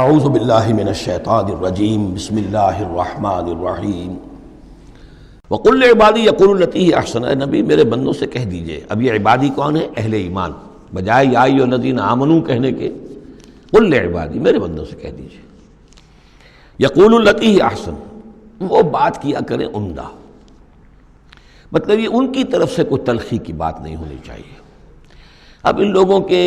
اعوذ باللہ من الشیطان الرجیم بسم اللہ الرحمن الرحیم وقل لعبادی یقولوا التی ہی احسن۔ اے نبی میرے بندوں سے کہہ دیجئے، اب یہ عبادی کون ہے؟ اہل ایمان، بجائے یا ایھا الذین آمنوا کہنے کے قل لعبادی میرے بندوں سے کہہ دیجئے یقولوا التی ہی احسن، وہ بات کیا کریں عمدہ، مطلب یہ ان کی طرف سے کوئی تلخی کی بات نہیں ہونی چاہیے۔ اب ان لوگوں کے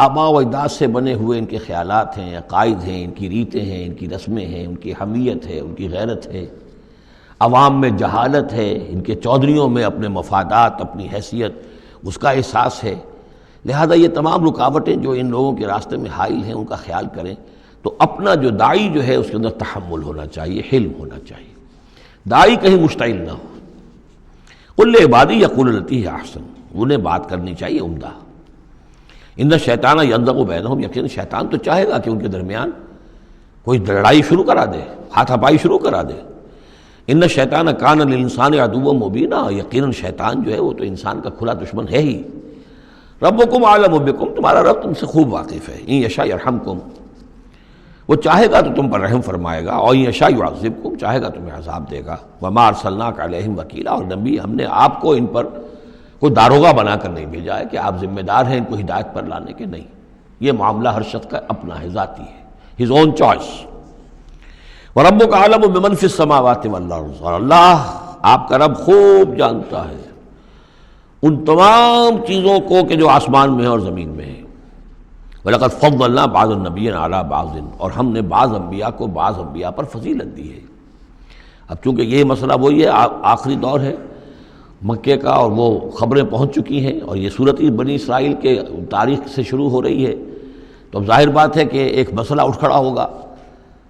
آباء و اجداد سے بنے ہوئے ان کے خیالات ہیں، عقائد ہیں، ان کی ریتیں ہیں، ان کی رسمیں ہیں، ان کی حمیت ہے، ان کی غیرت ہے، عوام میں جہالت ہے، ان کے چودھریوں میں اپنے مفادات، اپنی حیثیت، اس کا احساس ہے۔ لہذا یہ تمام رکاوٹیں جو ان لوگوں کے راستے میں حائل ہیں ان کا خیال کریں تو اپنا جو داعی جو ہے اس کے اندر تحمل ہونا چاہیے، حلم ہونا چاہیے، داعی کہیں مشتعل نہ ہو۔ قل لعبادی یقولوا التی ہی احسن، انہیں بات کرنی چاہیے عمدہ۔ ان الشیطان ینزغ بینہم، یقین شیطان تو چاہے گا کہ ان کے درمیان کوئی لڑائی شروع کرا دے، ہاتھا پائی شروع کرا دے۔ ان الشیطان کان للانسان عدوا مبینا، یقیناً شیطان جو ہے وہ تو انسان کا کھلا دشمن ہے ہی۔ ربکم اعلم بکم، تمہارا رب تم سے خوب واقف ہے۔ ان یشاء یرحمکم، وہ چاہے گا تو تم پر رحم فرمائے گا، اور ان یشاء یعذبکم، چاہے گا تمہیں عذاب دے گا۔ وما ارسلناک علیہم وکیلا، اور نبی ہم نے آپ کو ان پر کوئی داروغہ بنا کر نہیں بھیجا ہے کہ آپ ذمہ دار ہیں ان کو ہدایت پر لانے کے، نہیں، یہ معاملہ ہر شخص کا اپنا ہے، ذاتی ہے، ہز اون چوائس۔ وَرَبُّكَ أَعْلَمُ بِمَنْ فِي السَّمَاوَاتِ وَالْأَرْضِ، اور اللہ آپ کا رب خوب جانتا ہے ان تمام چیزوں کو کہ جو آسمان میں ہے اور زمین میں ہے۔ وَلَقَدْ فَضَّلْنَا بَعْضَ النَّبِيِّينَ عَلَىٰ بَعْضٍ، اور ہم نے بعض انبیاء کو بعض انبیاء پر فضیلت دی ہے۔ اب چونکہ یہ مسئلہ وہی ہے، آخری دور ہے مکے کا، اور وہ خبریں پہنچ چکی ہیں، اور یہ صورت بنی اسرائیل کے تاریخ سے شروع ہو رہی ہے، تو اب ظاہر بات ہے کہ ایک مسئلہ اٹھ کھڑا ہوگا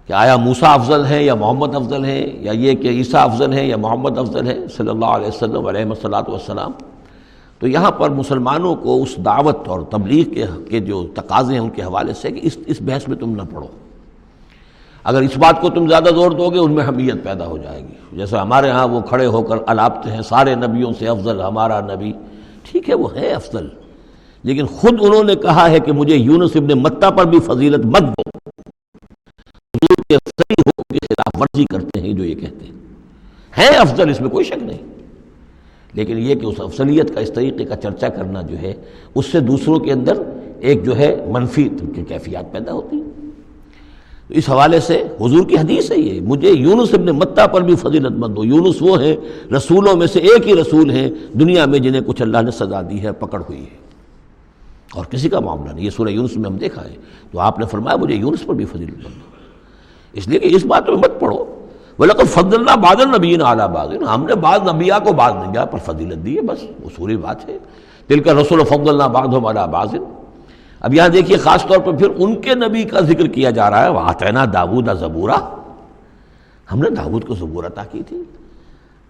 کہ آیا موسیٰ افضل ہیں یا محمد افضل ہیں، یا یہ کہ عیسیٰ افضل ہیں یا محمد افضل ہیں صلی اللہ علیہ وسلم علیہ الصلاۃ والسلام۔ تو یہاں پر مسلمانوں کو اس دعوت اور تبلیغ کے جو تقاضے ہیں ان کے حوالے سے کہ اس بحث میں تم نہ پڑھو۔ اگر اس بات کو تم زیادہ زور دو گے ان میں حمیت پیدا ہو جائے گی، جیسے ہمارے ہاں وہ کھڑے ہو کر الاپتے ہیں سارے نبیوں سے افضل ہمارا نبی۔ ٹھیک ہے، وہ ہے افضل، لیکن خود انہوں نے کہا ہے کہ مجھے یونس ابن متہ پر بھی فضیلت مت دو۔ حضور کے صحیح حکم کی خلاف ورزی کرتے ہیں جو یہ کہتے ہیں افضل، اس میں کوئی شک نہیں، لیکن یہ کہ اس افضلیت کا اس طریقے کا چرچا کرنا جو ہے اس سے دوسروں کے اندر ایک جو ہے منفی کیفیات پیدا ہوتی ہیں۔ اس حوالے سے حضور کی حدیث ہے یہ، مجھے یونس ابن متہ پر بھی فضیلت مند دو۔ یونس وہ ہیں رسولوں میں سے ایک ہی رسول ہیں دنیا میں جنہیں کچھ اللہ نے سزا دی ہے، پکڑ ہوئی ہے، اور کسی کا معاملہ نہیں۔ یہ سورہ یونس میں ہم دیکھا ہے، تو آپ نے فرمایا مجھے یونس پر بھی فضیلت مند دو، اس لیے کہ اس بات میں مت پڑھو۔ وَلَقَدْ فَضَّلْنَا بَعْضَ النَّبِيِّينَ عَلَىٰ بَعْضٍ، ہم نے بعض انبیاء کو بعض انبیاء پر فضیلت دی ہے، بس اصولی بات ہے۔ تِلْكَ الرُّسُلُ فَضَّلْنَا بَعْضَهُمْ عَلَىٰ بَعْضٍ۔ اب یہاں دیکھیے خاص طور پر پھر ان کے نبی کا ذکر کیا جا رہا ہے، وَآتَيْنَا دَاوُودَ زَبُورًا، ہم نے داؤد کو زبور عطا کی تھی۔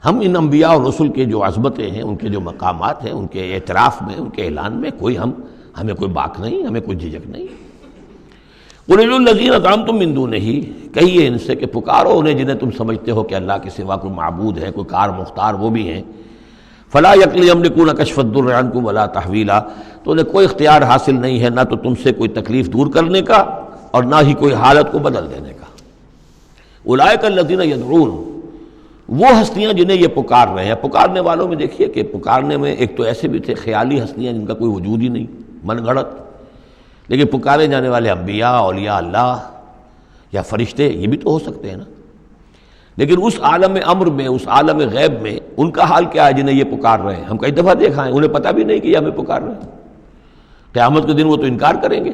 ہم ان انبیاء اور رسل کے جو عظمتیں ہیں، ان کے جو مقامات ہیں، ان کے اعتراف میں، ان کے اعلان میں ہمیں کوئی باک نہیں، ہمیں کوئی جھجک نہیں۔ قُلِ ادْعُوا الَّذِينَ زَعَمْتُم مِّن دُونِهِ، کہیے ان سے کہ پکارو انہیں جنہیں تم سمجھتے ہو کہ اللہ کے سوا کوئی معبود ہے، کوئی کار مختار وہ بھی ہیں۔ فلا یملکون کشف الضر عنکم ولا تحویلا، تو انہیں کوئی اختیار حاصل نہیں ہے، نہ تو تم سے کوئی تکلیف دور کرنے کا اور نہ ہی کوئی حالت کو بدل دینے کا۔ اولئک الذین یدعون، وہ ہستیاں جنہیں یہ پکار رہے ہیں۔ پکارنے والوں میں دیکھیے کہ پکارنے میں ایک تو ایسے بھی تھے خیالی ہستیاں جن کا کوئی وجود ہی نہیں، من گھڑت، لیکن پکارے جانے والے انبیاء، اولیاء اللہ یا فرشتے یہ بھی تو ہو سکتے ہیں نا۔ لیکن اس عالم امر میں، اس عالم غیب میں ان کا حال کیا ہے جنہیں یہ پکار رہے ہیں؟ ہم کئی دفعہ دیکھا ہے انہیں پتہ بھی نہیں کہ یہ ہمیں پکار رہے ہیں۔ قیامت کے دن وہ تو انکار کریں گے،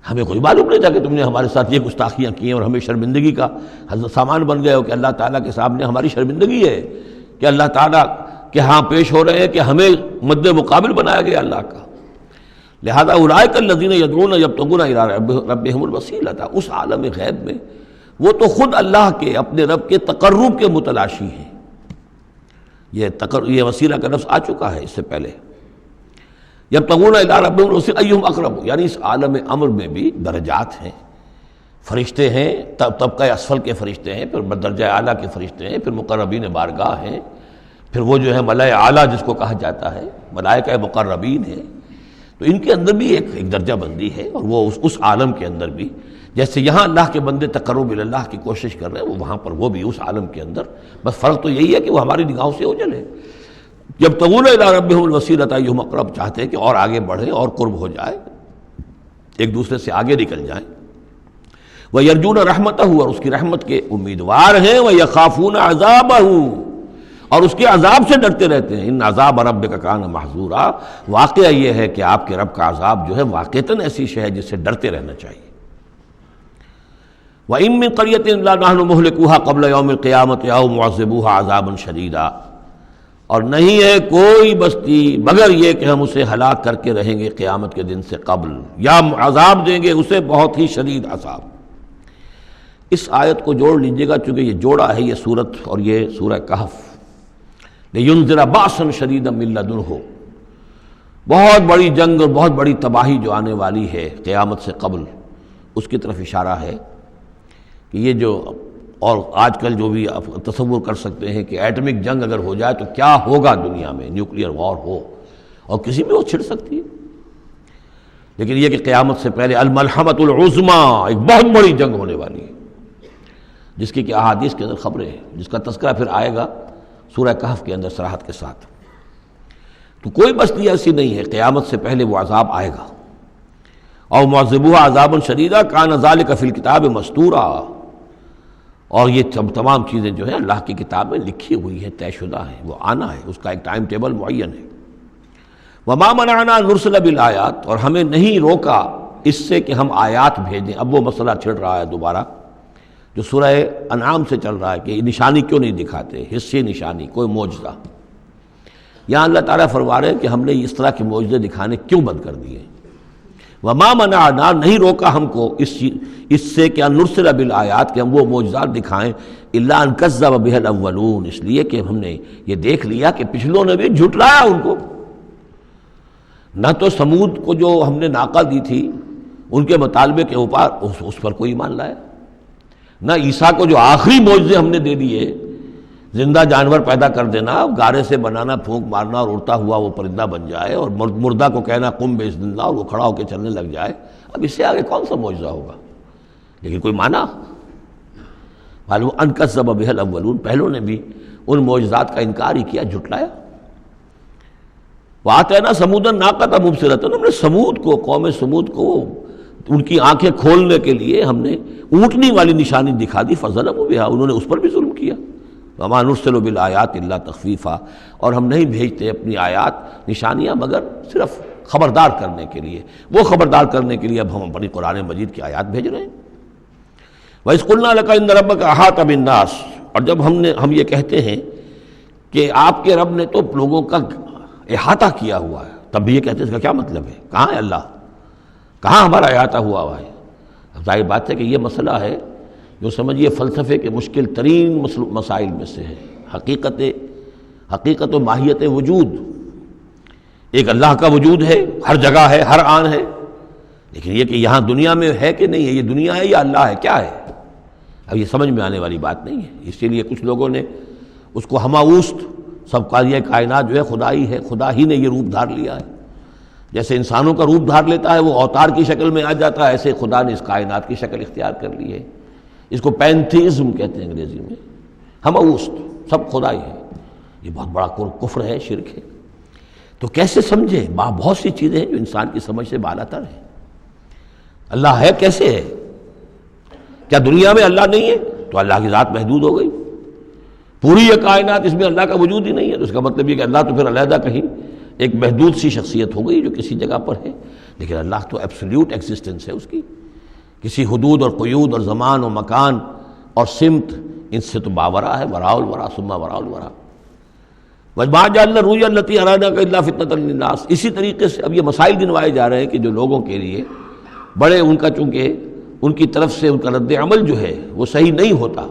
ہمیں کوئی معلوم نہیں تھا کہ تم نے ہمارے ساتھ یہ گستاخیاں کی ہیں اور ہمیں شرمندگی کا سامان بن گئے ہو، کہ اللہ تعالیٰ کے سامنے ہماری شرمندگی ہے کہ اللہ تعالیٰ کے ہاں پیش ہو رہے ہیں کہ ہمیں مد مقابل بنایا گیا اللہ کا۔ لہذا اولئک الذین یدعون یبتغون الی ربہم الوسیلۃ، اس عالم غیب میں وہ تو خود اللہ کے، اپنے رب کے تقرب کے متلاشی ہیں۔ یہ وسیلہ کا لفظ آ چکا ہے اس سے پہلے۔ یبتغون الی ربہم الوسیلۃ ایھم اقرب، یعنی اس عالم امر میں بھی درجات ہیں، فرشتے ہیں، طبقہ اسفل کے فرشتے ہیں، پھر درجہ اعلیٰ کے فرشتے ہیں، پھر مقربین بارگاہ ہیں، پھر وہ جو ہے ملائے اعلیٰ جس کو کہا جاتا ہے، ملائکہ مقربین ہیں۔ تو ان کے اندر بھی ایک درجہ بندی ہے، اور وہ اس عالم کے اندر بھی جیسے یہاں اللہ کے بندے تقرب اللہ کی کوشش کر رہے ہیں، وہ وہاں پر وہ بھی اس عالم کے اندر، بس فرق تو یہی ہے کہ وہ ہماری نگاہوں سے اوجھل ہے۔ جب تغون الی ربہم الوسیلۃ ایہم اقرب، چاہتے ہیں کہ اور آگے بڑھیں اور قرب ہو جائے، ایک دوسرے سے آگے نکل جائیں۔ وَيَرْجُونَ رَحْمَتَهُ، اور اس کی رحمت کے امیدوار ہیں، وَيَخَافُونَ عَذَابَهُ، اور اس کے عذاب سے ڈرتے رہتے ہیں۔ ان عذاب ربک کان محذورا، واقعہ یہ ہے کہ آپ کے رب کا عذاب جو ہے واقعتاً ایسی شے ہے جس سے ڈرتے رہنا چاہیے۔ وَإِن مِّن قَرْيَةٍ إِلَّا نَحْنُ مُهْلِكُوهَا قَبْلَ يَوْمِ الْقِيَامَةِ أَوْ مُعَذِّبُوهَا عَذَابًا شَدِيدًا، اور نہیں ہے کوئی بستی مگر یہ کہ ہم اسے ہلاک کر کے رہیں گے قیامت کے دن سے قبل، یا عذاب دیں گے اسے بہت ہی شدید عذاب۔ اس آیت کو جوڑ لیجئے گا، چونکہ یہ جوڑا ہے یہ سورت اور یہ سورہ کہف۔ لِيُنذِرَ بَأْسًا شَدِيدًا مِّن لَّدُنْهُ، بہت بڑی جنگ اور بہت بڑی تباہی جو آنے والی ہے قیامت سے قبل، اس کی طرف اشارہ ہے کہ یہ جو، اور آج کل جو بھی آپ تصور کر سکتے ہیں کہ ایٹمک جنگ اگر ہو جائے تو کیا ہوگا دنیا میں، نیوکلیئر وار ہو، اور کسی بھی وہ چھڑ سکتی ہے، لیکن یہ کہ قیامت سے پہلے الملحمۃ العظمیٰ، ایک بہت بڑی جنگ ہونے والی ہے، جس کی کہ احادیث کے اندر خبریں ہیں، جس کا تذکرہ پھر آئے گا سورہ کہف کے اندر صراحت کے ساتھ۔ تو کوئی بستی ایسی نہیں ہے، قیامت سے پہلے وہ عذاب آئے گا۔ اور معذبوها عذابا شدیدا کان ذلک فی الکتاب مستورا، اور یہ تمام چیزیں جو ہیں اللہ کی کتاب میں لکھی ہوئی ہیں، طے شدہ ہیں، وہ آنا ہے، اس کا ایک ٹائم ٹیبل معین ہے۔ وما منعنا نرسل بالآیات، اور ہمیں نہیں روکا اس سے کہ ہم آیات بھیجیں۔ اب وہ مسئلہ چھڑ رہا ہے دوبارہ جو سورہ انعام سے چل رہا ہے کہ نشانی کیوں نہیں دکھاتے، حصے نشانی، کوئی معجزہ۔ یہاں اللہ تعالیٰ فرما رہے ہیں کہ ہم نے اس طرح کے معجزے دکھانے کیوں بند کر دیے۔ وما منعنا، نہیں روکا ہم کو اس سے کہ ان نرسل بالآیات، کہ ہم وہ معجزات دکھائیں، الا ان کذب بها الاولون، اس لیے کہ ہم نے یہ دیکھ لیا کہ پچھلوں نے بھی جھٹلایا ان کو۔ نہ تو سمود کو جو ہم نے ناقہ دی تھی ان کے مطالبے کے اوپر اس پر کوئی ایمان لایا، نہ عیسیٰ کو جو آخری معجزے ہم نے دے دیے، زندہ جانور پیدا کر دینا، گارے سے بنانا، پھونک مارنا اور اڑتا ہوا وہ پرندہ بن جائے، اور مردہ کو کہنا قم باذن اللہ، اور وہ کھڑا ہو کے چلنے لگ جائے، اب اس سے آگے کون سا معجزہ ہوگا؟ لیکن کوئی مانا معلوم ان کذب بها الاولون، پہلوں نے بھی ان معجزات کا انکار ہی کیا، جھٹلایا۔ وآتینا ثمود الناقۃ مبصرۃ، ہم نے سمود کو، قوم سمود کو، ان کی آنکھیں کھولنے کے لیے ہم نے اونٹنی والی نشانی دکھا دی، فظلموا بها، انہوں نے اس پر بھی ظلم کیا۔ وما نرسل بالآیات الا تخفیفا، اور ہم نہیں بھیجتے اپنی آیات نشانیاں مگر صرف خبردار کرنے کے لیے، وہ خبردار کرنے کے لیے اب ہم اپنی قرآن مجید کی آیات بھیج رہے ہیں۔ وَإِذْ قُلْنَا لَكَ إِنَّ رَبَّكَ أَحَاطَ بِالنَّاسِ، اور جب ہم یہ کہتے ہیں کہ آپ کے رب نے تو لوگوں کا احاطہ کیا ہوا ہے، تب بھی یہ کہتے ہیں اس کا کیا مطلب ہے؟ کہاں ہے اللہ؟ کہاں ہمارا احاطہ ہوا ہے؟ اب ظاہر بات ہے کہ یہ مسئلہ ہے جو سمجھیے فلسفے کے مشکل ترین مسائل میں سے ہے، حقیقت و ماہیت وجود۔ ایک اللہ کا وجود ہے، ہر جگہ ہے، ہر آن ہے، لیکن یہ کہ یہاں دنیا میں ہے کہ نہیں ہے، یہ دنیا ہے یا اللہ ہے، کیا ہے؟ اب یہ سمجھ میں آنے والی بات نہیں ہے، اسی لیے کچھ لوگوں نے اس کو ہماوست، سب کا یہ کائنات جو ہے خدا ہی ہے، خدا ہی نے یہ روپ دھار لیا ہے، جیسے انسانوں کا روپ دھار لیتا ہے وہ اوتار کی شکل میں آ جاتا ہے، ایسے خدا نے اس کائنات کی شکل اختیار کر لی ہے۔ اس کو پینتھیزم کہتے ہیں انگریزی میں، ہماوست، سب خدا ہی ہے۔ یہ بہت بڑا کفر ہے، شرک ہے۔ تو کیسے سمجھے؟ بہت سی چیزیں ہیں جو انسان کی سمجھ سے بالا تر ہیں۔ اللہ ہے کیسے ہے؟ کیا دنیا میں اللہ نہیں ہے تو اللہ کی ذات محدود ہو گئی؟ پوری یہ کائنات اس میں اللہ کا وجود ہی نہیں ہے تو اس کا مطلب یہ کہ اللہ تو پھر علیحدہ کہیں ایک محدود سی شخصیت ہو گئی جو کسی جگہ پر ہے، لیکن اللہ تو ایبسلیوٹ ایگزسٹنس ہے اس کی، کسی حدود اور قیود اور زمان و مکان اور سمت ان سے تو باورا ہے، وراء الورا ثم وراء الورا۔ وَمَا جَعَلْنَا الرُّؤْيَا الَّتِي أَرَيْنَاكَ إِلَّا فِتْنَةً لِلنَّاسِ، اسی طریقے سے اب یہ مسائل گنوائے جا رہے ہیں کہ جو لوگوں کے لیے بڑے، ان کا چونکہ ان کی طرف سے ان کا رد عمل جو ہے وہ صحیح نہیں ہوتا،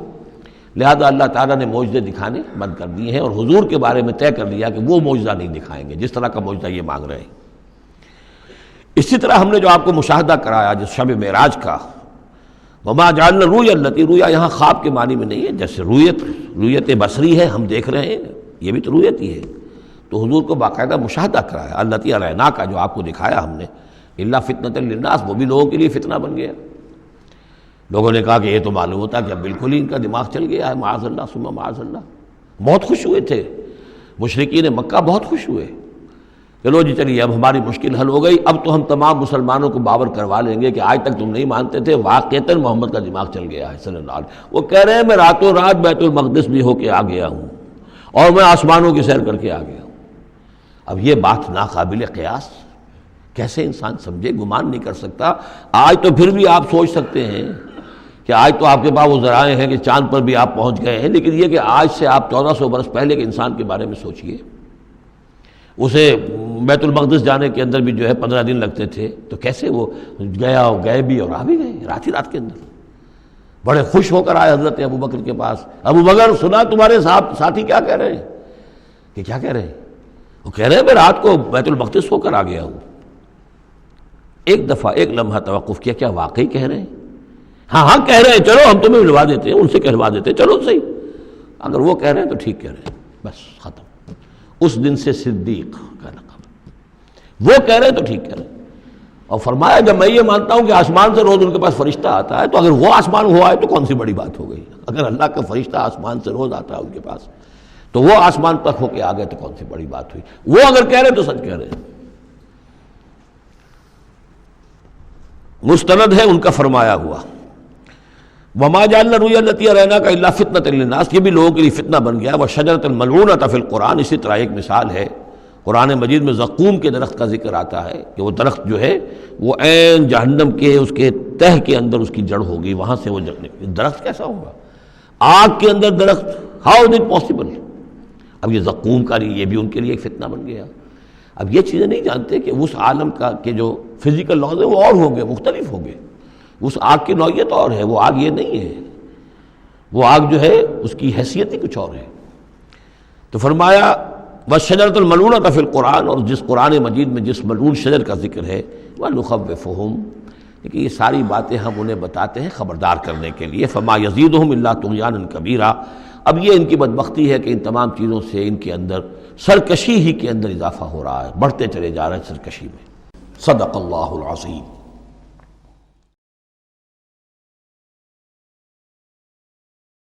لہذا اللہ تعالیٰ نے معجزے دکھانے بند کر دیے ہیں، اور حضور کے بارے میں طے کر لیا کہ وہ معجزہ نہیں دکھائیں گے جس طرح کا معجزہ یہ مانگ رہے ہیں۔ اسی طرح ہم نے جو آپ کو مشاہدہ کرایا جس شب معراج کا، وما جعلنا الرؤیا التي، رؤیا یہاں خواب کے معنی میں نہیں ہے، جیسے رؤیت بصری ہے، ہم دیکھ رہے ہیں، یہ بھی تو رؤیت ہی ہے، تو حضور کو باقاعدہ مشاہدہ کرایا، التي اریناک کا جو آپ کو دکھایا ہم نے، الا فتنۃ للناس، وہ بھی لوگوں کے لیے فتنہ بن گیا۔ لوگوں نے کہا کہ یہ تو معلوم ہوتا کہ اب بالکل ہی ان کا دماغ چل گیا ہے، معاذ اللہ ثم معاذ اللہ۔ بہت خوش ہوئے تھے مشرکین مکہ، بہت خوش ہوئے، چلو جی چلیے اب ہماری مشکل حل ہو گئی، اب تو ہم تمام مسلمانوں کو باور کروا لیں گے کہ آج تک تم نہیں مانتے تھے، واقعتاً محمد کا دماغ چل گیا ہے صلی اللہ علیہ وسلم۔ وہ کہہ رہے ہیں میں راتوں رات بیت المقدس بھی ہو کے آ گیا ہوں اور میں آسمانوں کی سیر کر کے آ گیا ہوں۔ اب یہ بات ناقابل قیاس، کیسے انسان سمجھے، گمان نہیں کر سکتا۔ آج تو پھر بھی آپ سوچ سکتے ہیں کہ آج تو آپ کے پاس وہ ذرائع ہیں کہ چاند پر بھی آپ پہنچ گئے ہیں، لیکن یہ کہ آج سے آپ 1400 برس پہلے کے انسان کے بارے میں سوچئے، اسے بیت المقدس جانے کے اندر بھی جو ہے 15 دن لگتے تھے، تو کیسے وہ گیا اور گئے بھی اور آ بھی گئے رات ہی رات کے اندر۔ بڑے خوش ہو کر آئے حضرت ابو بکر کے پاس، ابو بکر سنا تمہارے ساتھی کیا کہہ رہے ہیں؟ کہ کیا کہہ رہے ہیں؟ وہ کہہ رہے ہیں میں رات کو بیت المقدس ہو کر آ گیا ہوں۔ ایک دفعہ ایک لمحہ توقف کیا، کیا واقعی کہہ رہے ہیں؟ ہاں کہہ رہے ہیں، چلو ہم تمہیں ملوا دیتے ہیں، ان سے کہلوا دیتے ہیں، چلو صحیح، اگر وہ کہہ رہے ہیں تو ٹھیک کہہ رہے ہیں، بس ختم۔ اس دن سے صدیق کا لقب، وہ کہہ رہے ہیں تو ٹھیک کہہ رہے ہیں۔ اور فرمایا جب میں یہ مانتا ہوں کہ آسمان سے روز ان کے پاس فرشتہ آتا ہے، تو اگر وہ آسمان ہوا ہے تو کون سی بڑی بات ہو گئی؟ اگر اللہ کا فرشتہ آسمان سے روز آتا ہے ان کے پاس، تو وہ آسمان تک ہو کے آ گئے تو کون سی بڑی بات ہوئی؟ وہ اگر کہہ رہے تو سچ کہہ رہے ہیں۔ مستند ہے ان کا فرمایا ہوا، وما جعلنا الرؤيا التي اريناك الا فتنة للناس، یہ بھی لوگوں کے لیے فتنہ بن گیا۔ وشجرة ملعونة فی القرآن، اسی طرح ایک مثال ہے قرآن مجید میں زقوم کے درخت کا ذکر آتا ہے کہ وہ درخت جو ہے وہ عین جہنم کے اس کے تہ کے اندر اس کی جڑ ہوگی، وہاں سے وہ درخت کیسا ہوگا؟ آگ کے اندر درخت، ہاؤ از اٹ پاسبل؟ اب یہ زقوم کا یہ بھی ان کے لیے ایک فتنہ بن گیا۔ اب یہ چیزیں نہیں جانتے کہ اس عالم کا کہ جو فزیکل لاز ہے وہ اور ہوں گے، مختلف ہوں گے، اس آگ کی نوعیت اور ہے، وہ آگ یہ نہیں ہے، وہ آگ جو ہے اس کی حیثیت ہی کچھ اور ہے۔ تو فرمایا وَالشَّجَرَةُ الْمَلْعُونَةُ فِي الْقُرْآنِ، اور جس قرآن مجید میں جس ملعون شجر کا ذکر ہے، وَنُخَوِّفُهُمْ، لیکن یہ ساری باتیں ہم انہیں بتاتے ہیں خبردار کرنے کے لیے۔ فَمَا يَزِيدُهُمْ إِلَّا طُغْيَانًا كَبِيرًا، اب یہ ان کی بدبختی ہے کہ ان تمام چیزوں سے ان کے اندر سرکشی ہی کے اندر اضافہ ہو رہا ہے، بڑھتے چلے جا رہے ہیں سرکشی میں۔ صدق اللہ العظیم۔